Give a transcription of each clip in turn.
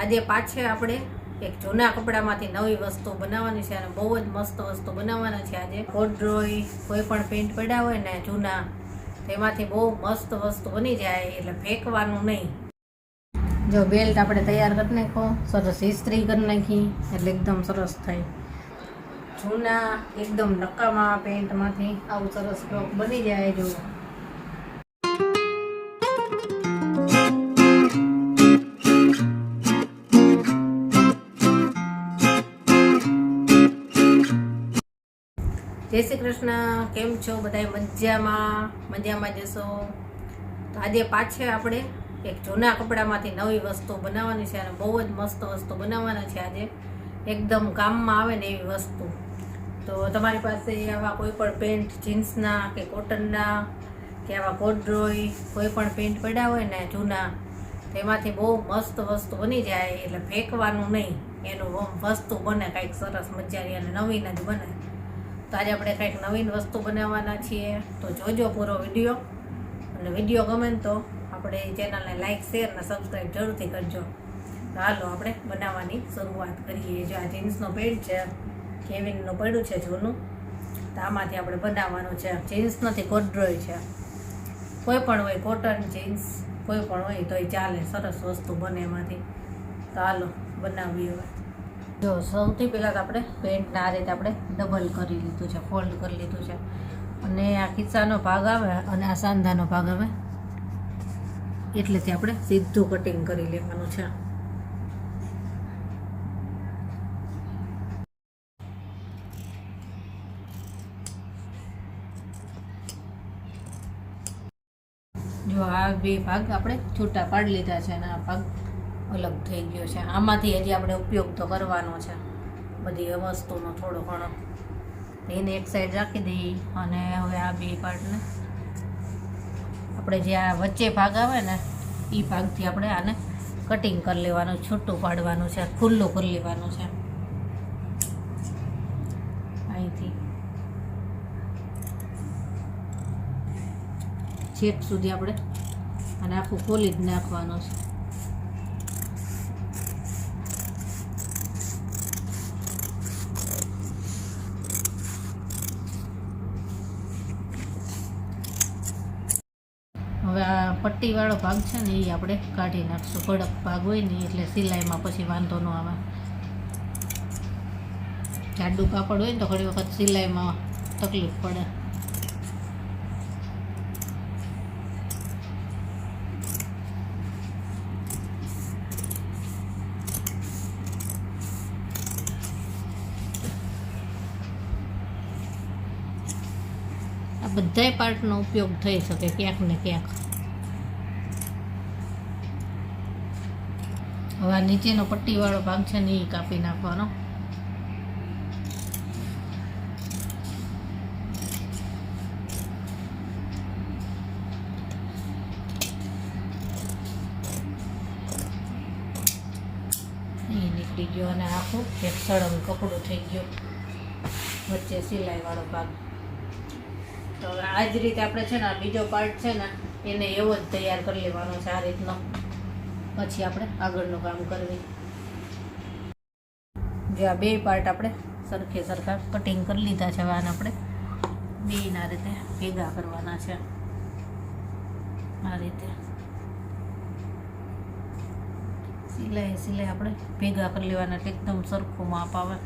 આજે પાછે આપણે એક જૂના કપડામાંથી નવી વસ્તુ બનાવવાની છે અને બહુ જ મસ્ત વસ્તુ બનાવવાના છે આજે. કોડ્રોય કોઈ પણ પેન્ટ પડ્યા હોય ને જૂના, તેમાંથી બહુ મસ્ત વસ્તુ બની જાય, એટલે ફેંકવાનું નહીં. જો બેલ્ટ આપણે તૈયાર કરી નાખો, સરસ ઇસ્ત્રી કરી નાખી એટલે એકદમ સરસ થાય. જૂના એકદમ નકામા પેન્ટમાંથી આવું સરસ ફ્રોક બની જાય. જો જય શ્રી કૃષ્ણ, કેમ છો બધા? મજામાં જશો. તો આજે પાછે આપણે એક જૂના કપડામાંથી નવી વસ્તુ બનાવવાની છે અને બહુ જ મસ્ત વસ્તુ બનાવવાના છે આજે. એકદમ કામમાં આવે ને એવી વસ્તુ. તો તમારી પાસે આવા કોઈ પણ પેન્ટ જીન્સના કે કોટનના કે આવા કોડ્રોય કોઈ પણ પેન્ટ પડ્યા હોય ને જૂના, તેમાંથી બહુ મસ્ત વસ્તુ બની જાય, એટલે ફેંકવાનું નહીં. એનું વસ્તુ બને કંઈક સરસ મજાની અને નવીન જ બને. તો આજે આપણે કંઈક નવીન વસ્તુ બનાવવાના છીએ, તો જોજો પૂરો વિડીયો. અને વિડીયો ગમે તો આપણે ચેનલને લાઇક, શેર અને સબસ્ક્રાઈબ જરૂરથી કરજો. તો હાલો આપણે બનાવવાની શરૂઆત કરીએ. જો આ જીન્સનો પેન્ટ છે, કેવિનનું પડ્યું છે જૂનું, તો આમાંથી આપણે બનાવવાનું છે. જીન્સ નથી, કોડ્રોય છે. કોઈ પણ હોય, કોટન જીન્સ કોઈ પણ હોય તોય ચાલે, સરસ વસ્તુ બને એમાંથી. તો હાલો બનાવીએ હવે. જો સૌથી પહેલાં તો આપણે પેન્ટને આ રીતે આપણે ડબલ કરી લીધું છે, ફોલ્ડ કરી લીધું છે. અને આ ખિસ્સાનો ભાગ આવે અને આ સાંધાનો ભાગ આવે, એટલેથી આપણે સીધું કટિંગ કરી લેવાનું છે. જો આ બે ભાગ આપણે છૂટા પાડી લીધા છે અને આ ભાગ અલગ થઈ ગયો છે. આમાંથી હજી આપણે ઉપયોગ તો કરવાનો છે બધી વસ્તુનો થોડો ઘણો. એને એક સાઈડ રાખી દઈએ અને હવે આ બે પાર્ટને આપણે જે આ વચ્ચે ભાગ આવે ને એ ભાગથી આપણે આને કટિંગ કરી લેવાનું, છૂટું પાડવાનું છે, ખુલ્લું કરી લેવાનું છે અહીંથી છેક સુધી આપણે અને આખું ખોલી જ નાખવાનું છે. હવે આ પટ્ટીવાળો ભાગ છે ને એ આપણે કાઢી નાખશું. કડક ભાગ હોય ને એટલે સિલાઈમાં પછી વાંધો ન આવે. જાડું કાપડ હોય ને તો ઘણી વખત સિલાઈમાં તકલીફ પડે. આ બધાય પાર્ટનો ઉપયોગ થઈ શકે ક્યાંક ને ક્યાંક. હવે આ નીચેનો પટ્ટીવાળો ભાગ છે ને એ કાપી નાખવાનો. એ નીકળી ગયો અને આખું એક સળંગ કપડું થઈ ગયું, વચ્ચે સિલાઈવાળો ભાગ. તો આ જ રીતે આપણે છે ને આ બીજો પાર્ટ છે ને એને એવો જ તૈયાર કરી લેવાનો છે આ રીતનો. પછી આપણે આગળનું કામ કરવી. જે આ બે પાર્ટ આપણે સરખે સરખા કટિંગ કરી લીધા છે. હવે આને આપણે બેના રીતે ભેગા કરવાના છે આ રીતે. સિલાઈ આપણે ભેગા કરી લેવાના એટલે એકદમ સરખું માપ આવે.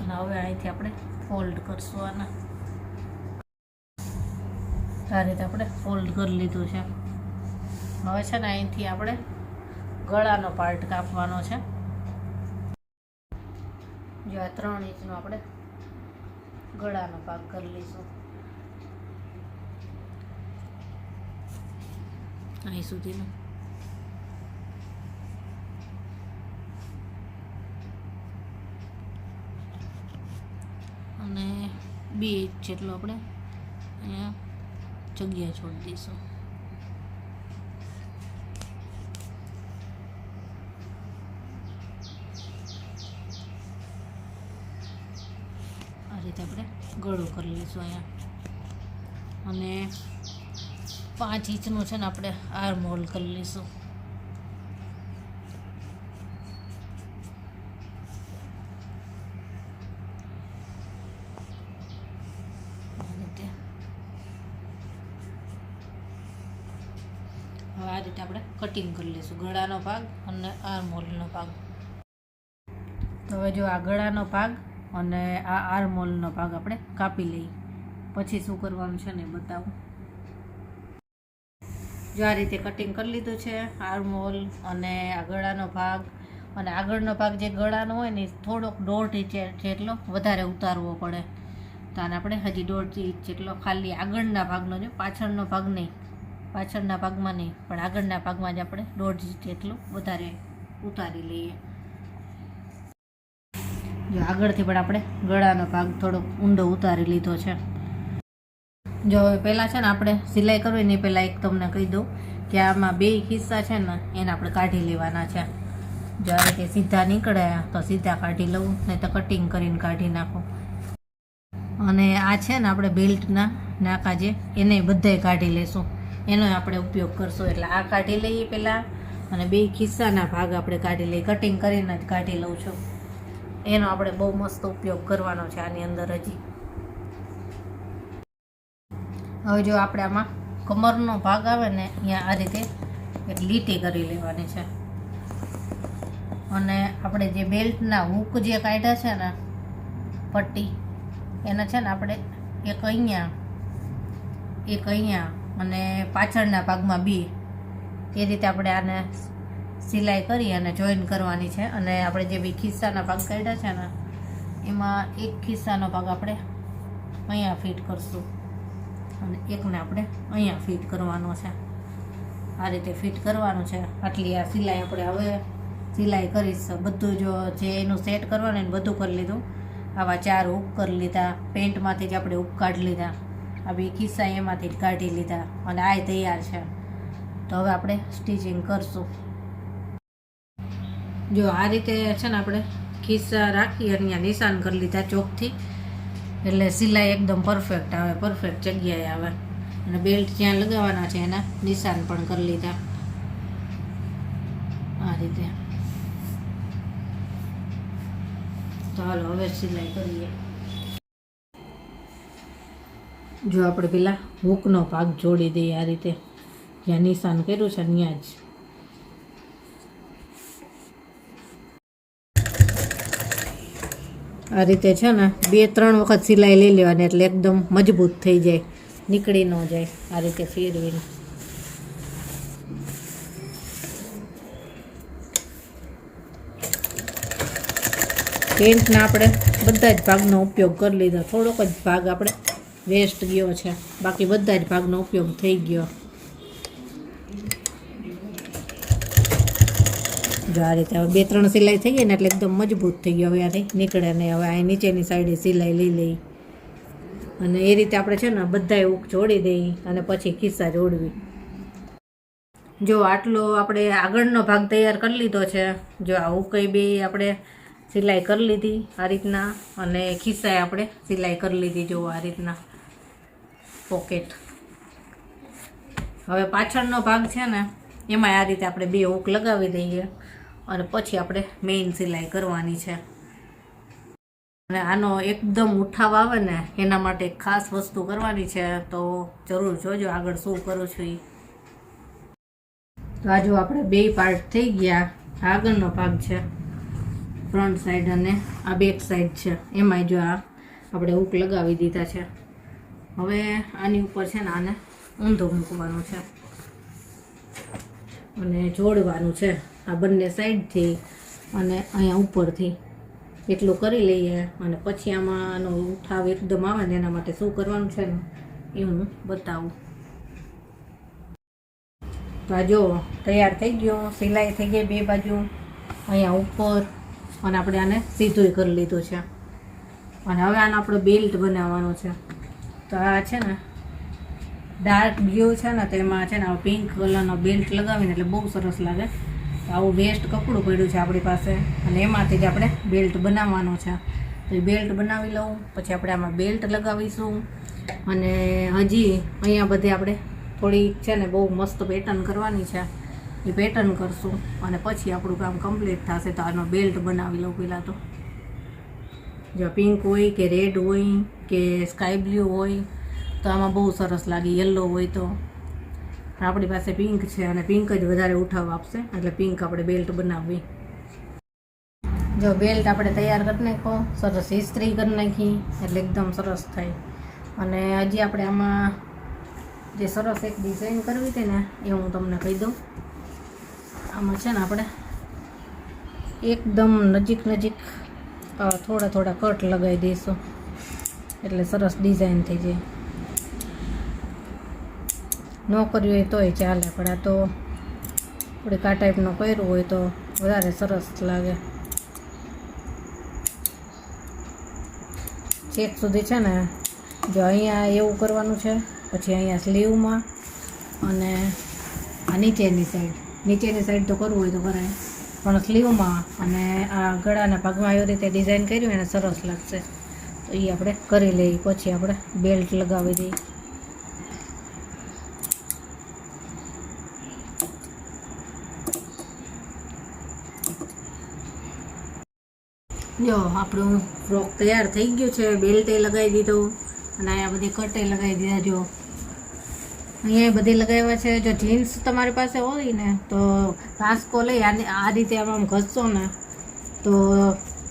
અને હવે અહીંથી આપણે ફોલ્ડ કરશું આના. આ રીતે આપણે ફોલ્ડ કરી લીધું છે. હવે છે ને અહીંથી આપણે ગળાનો પાર્ટ કાપવાનો છે. જો આ 3 ઇંચનો આપણે ગળાનો ભાગ કરી લઈશું અહીં સુધીનો. અને 2 ઇંચ જેટલો આપણે અહીંયા જગ્યા છોડી દઈશું. આ રીતે આપણે ગળું કરી લઈશું અહીંયા. અને 5 ઇંચનું છે ને આપણે આર્મ હોલ કરી લઈશું. હવે આ રીતે આપણે કટિંગ કરી લઈશું ગળાનો ભાગ અને આર્મ હોલનો ભાગ. તો હવે જો આ ગળાનો ભાગ અને આ આર્મ હોલનો ભાગ આપણે કાપી લઈએ, પછી શું કરવાનું છે ને બતાવું. જો આ રીતે કટિંગ કરી લીધું છે આર્મ હોલ અને આ ગળાનો ભાગ. અને આગળનો ભાગ જે ગળાનો હોય ને થોડોક 1.5 ઇંચ જેટલો વધારે ઉતારવો પડે. તો આને આપણે હજી 1.5 ઇંચ જેટલો ખાલી આગળના ભાગનો, જો પાછળનો ભાગ નહીં, પાછળના ભાગમાં નહીં પણ આગળના ભાગમાં જ આપણે 1.5 ઇંચ જેટલું વધારે ઉતારી લઈએ. જો આગળથી પણ આપણે ગળાનો ભાગ થોડોક ઊંડો ઉતારી લીધો છે. જો હવે પહેલાં છે ને આપણે સિલાઈ કરવી ને પહેલાં એક તમને કહી દઉં કે આમાં 2 ખિસ્સા છે ને એને આપણે કાઢી લેવાના છે. જો આ રીતે સીધા નીકળે તો સીધા કાઢી લઉં, નહીં તો કટિંગ કરીને કાઢી નાખો. અને આ છે ને આપણે બેલ્ટના નાકા જે એને બધાય કાઢી લેશું, એનો આપણે ઉપયોગ કરશું. એટલે આ કાઢી લઈએ પહેલાં, અને 2 ખિસ્સાના ભાગ આપણે કાઢી લઈએ. કટિંગ કરીને જ કાઢી લઉં છું. એનો આપણે બહુ મસ્ત ઉપયોગ કરવાનો છે આની અંદર હજી. હવે જો આપણે આમાં કમરનો ભાગ આવે ને અહીંયા આ રીતે એક લીટી કરી લેવાની છે. અને આપણે જે બેલ્ટના હૂક જે કાઢ્યા છે ને પટ્ટી, એના છે ને આપણે એક અહીંયા અને પાછળના ભાગમાં 2 એ રીતે આપણે આને સિલાઈ કરી અને જોઈન કરવાની છે. અને આપણે જે 2 ખિસ્સાના ભાગ કાઢ્યા છે ને એમાં એક ખિસ્સાનો ભાગ આપણે અહીંયા ફિટ કરશું અને એકને આપણે અહીંયા ફિટ કરવાનો છે. આ રીતે ફિટ કરવાનું છે. આટલી આ સિલાઈ આપણે હવે સિલાઈ કરીશ. બધું જો જે એનું સેટ કરવાનું એને બધું કરી લીધું. આવા 4 હૂક કરી લીધા, પેન્ટમાંથી જ આપણે હૂક કાઢી લીધા, આ 2 ખિસ્સા એમાંથી જ કાઢી લીધા અને આ તૈયાર છે. તો હવે આપણે સ્ટિચિંગ કરશું. જો આ રીતે છે ને આપણે ખિસ્સા રાખી અને અહીંયા નિશાન કરી લીધા ચોકથી, એટલે સિલાઈ એકદમ પરફેક્ટ આવે, પરફેક્ટ જગ્યાએ આવે. અને બેલ્ટ જ્યાં લગાવવાના છે એના નિશાન પણ કરી લીધા આ રીતે. તો હાલો હવે સિલાઈ કરીએ. જો આપણે પેલા હૂકનો ભાગ જોડી દઈએ આ રીતે, જ્યાં નિશાન કર્યું છે ત્યાં જ. આ રીતે છે ને 2-3 વખત સિલાઈ લઈ લેવાની એટલે એકદમ મજબૂત થઈ જાય, નીકળી ન જાય. આ રીતે ફેરવીને પેન્ટના આપણે બધા જ ભાગનો ઉપયોગ કરી લીધો. થોડોક જ ભાગ આપણે વેસ્ટ ગયો છે, બાકી બધા જ ભાગનો ઉપયોગ થઈ ગયો. જો આ રીતે હવે 2-3 સિલાઈ થઈ ગઈ ને એટલે એકદમ મજબૂત થઈ ગયો. હવે આથી નીકળે નહીં. હવે આ નીચેની સાઈડે સિલાઈ લઈ લઈ અને એ રીતે આપણે છે ને બધાય હૂક જોડી દઈએ અને પછી ખિસ્સા જોડવી. જો આટલો આપણે આગળનો ભાગ તૈયાર કરી લીધો છે. જો આ હૂકઈ 2 આપણે સિલાઈ કરી લીધી આ રીતના, અને ખિસ્સાએ આપણે સિલાઈ કરી લીધી. જો આ રીતના પોકેટ. હવે પાછળનો ભાગ છે ને એમાં આ રીતે આપણે 2 હૂક લગાવી દઈએ અને પછી આપણે મેઇન સિલાઈ કરવાની છે. અને આનો એકદમ ઉઠાવ આવે ને એના માટે ખાસ વસ્તુ કરવાની છે, તો જરૂર જોજો આગળ શું કરું છું એ. તો આ જો આપણે 2 પાર્ટ થઈ ગયા. આગળનો ભાગ છે ફ્રન્ટ સાઈડ અને આ બેક સાઈડ છે, એમાંય જો આ આપણે હૂક લગાવી દીધા છે. હવે આની ઉપર છે ને આને ઊંધું મૂકવાનું છે અને જોડવાનું છે આ બંને સાઈડથી અને અહીંયા ઉપરથી. એટલું કરી લઈએ અને પછી આમાં આનો ઉઠાવ એકદમ આવે ને એના માટે શું કરવાનું છે ને એ હું બતાવું. તો આ જો તૈયાર થઈ ગયો, સિલાઈ થઈ ગઈ 2 બાજુ, અહીંયા ઉપર, અને આપણે આને સીધું કરી લીધું છે. અને હવે આનો આપણો બેલ્ટ બનાવવાનો છે. તો આ છે ને ડાર્ક બ્લુ છે ને, તો એમાં છે ને પિંક કલરનો બેલ્ટ લગાવીને એટલે બહુ સરસ લાગે. આવું વેસ્ટ કપડું પડ્યું છે આપણી પાસે અને એમાંથી જ આપણે બેલ્ટ બનાવવાનો છે. તો એ બેલ્ટ બનાવી લઉં, પછી આપણે આમાં બેલ્ટ લગાવીશું અને હજી અહીંયા બધે આપણે થોડી છે ને બહુ મસ્ત પેટર્ન કરવાની છે, એ પેટર્ન કરશું અને પછી આપણું કામ કમ્પ્લીટ થશે. તો આનો બેલ્ટ બનાવી લઉં પહેલાં. તો જો પિંક હોય કે રેડ હોય કે સ્કાય બ્લુ હોય તો આમાં બહુ સરસ લાગે. યલો હોય તો આપણી પાસે પિંક છે અને પિંક જ વધારે ઉઠાવ આપશે, એટલે પિંક આપણે બેલ્ટ બનાવવી. જો બેલ્ટ આપણે તૈયાર કરી નાખો, સરસ ઇસ્ત્રી કરી નાખી એટલે એકદમ સરસ થાય. અને હજી આપણે આમાં જે સરસ એક ડિઝાઇન કરવી હતી ને એ હું તમને કહી દઉં. આમાં છે ને આપણે એકદમ નજીક થોડા થોડા કટ લગાવી દઈશું એટલે સરસ ડિઝાઇન થઈ જાય. ન કર્યું હોય તોય ચાલે, પણ આ તો થોડીક આ ટાઈપનું કર્યું હોય તો વધારે સરસ લાગે. ચેક સુધી છે ને જો અહીંયા એવું કરવાનું છે, પછી અહીંયા સ્લીવમાં અને આ નીચેની સાઈડ તો કરવું હોય તો કરાય, પણ સ્લીવમાં અને આ ગળાના ભાગમાં એવી રીતે ડિઝાઇન કર્યું એને સરસ લાગશે. તો એ આપણે કરી લઈએ, પછી આપણે બેલ્ટ લગાવી દઈએ. જો આપણું ફ્રોક તૈયાર થઈ ગયું છે, બેલ્ટે લગાવી દીધો અને અહીંયા બધી કટે લગાવી દીધા. જો અહીંયા બધે લગાવ્યા છે. જો જીન્સ તમારી પાસે હોય ને તો કાંસકો લઈ આ રીતે આમ ઘસશો ને તો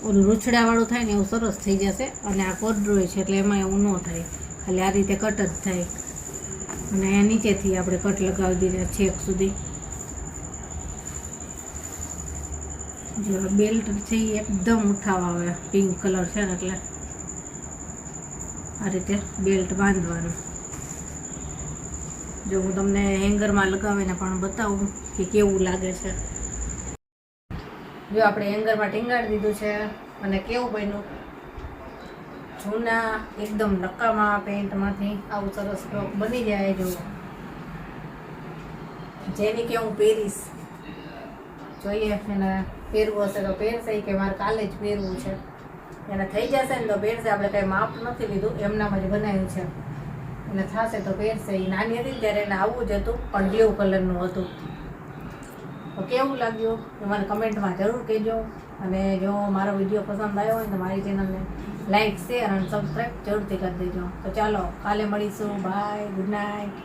ઓલું રૂછડાવાળું થાય ને એવું સરસ થઈ જશે. અને આ કોડરોય છે એટલે એમાં એવું ન થાય, ખાલી આ રીતે કટ જ થાય. અને નીચેથી આપણે કટ લગાવી દીધા છેક સુધી. જો બેલ્ટ છે એ એકદમ ઉઠાવ આવે, પિંક કલર છે ને એટલે આ રીતે બેલ્ટ બાંધવાનું. જો હું તમને હેંગરમાં લગાવીને પણ બતાવું કે કેવું લાગે છે. જો આપણે હેંગરમાં ટીંગાડી દીધું છે અને કેવું બન્યું. જૂના એકદમ નકામા પેન્ટમાંથી આવું સરસ ફ્રોક બની જાય. જો જેની કે હું પહેરીશ, જોઈએ એને પહેરવું હશે તો પહેરશે કે મારે કાલે જ પહેરવું છે. એને થઈ જશે ને તો પહેરશે. આપણે કંઈ માપ નથી લીધું, એમનામાં જ બનાવ્યું છે. એને થશે તો પહેરશે. એ નાની હતી ત્યારે એને આવું જ હતું, પણ બ્લુ કલરનું હતું. તો કેવું લાગ્યું એ મને કમેન્ટમાં જરૂર કહેજો. અને જો મારો વિડીયો પસંદ આવ્યો હોય તો મારી ચેનલને લાઈક, શેર અને સબસ્ક્રાઈબ જરૂરથી કરી દેજો. તો ચાલો કાલે મળીશું. Bye, good night.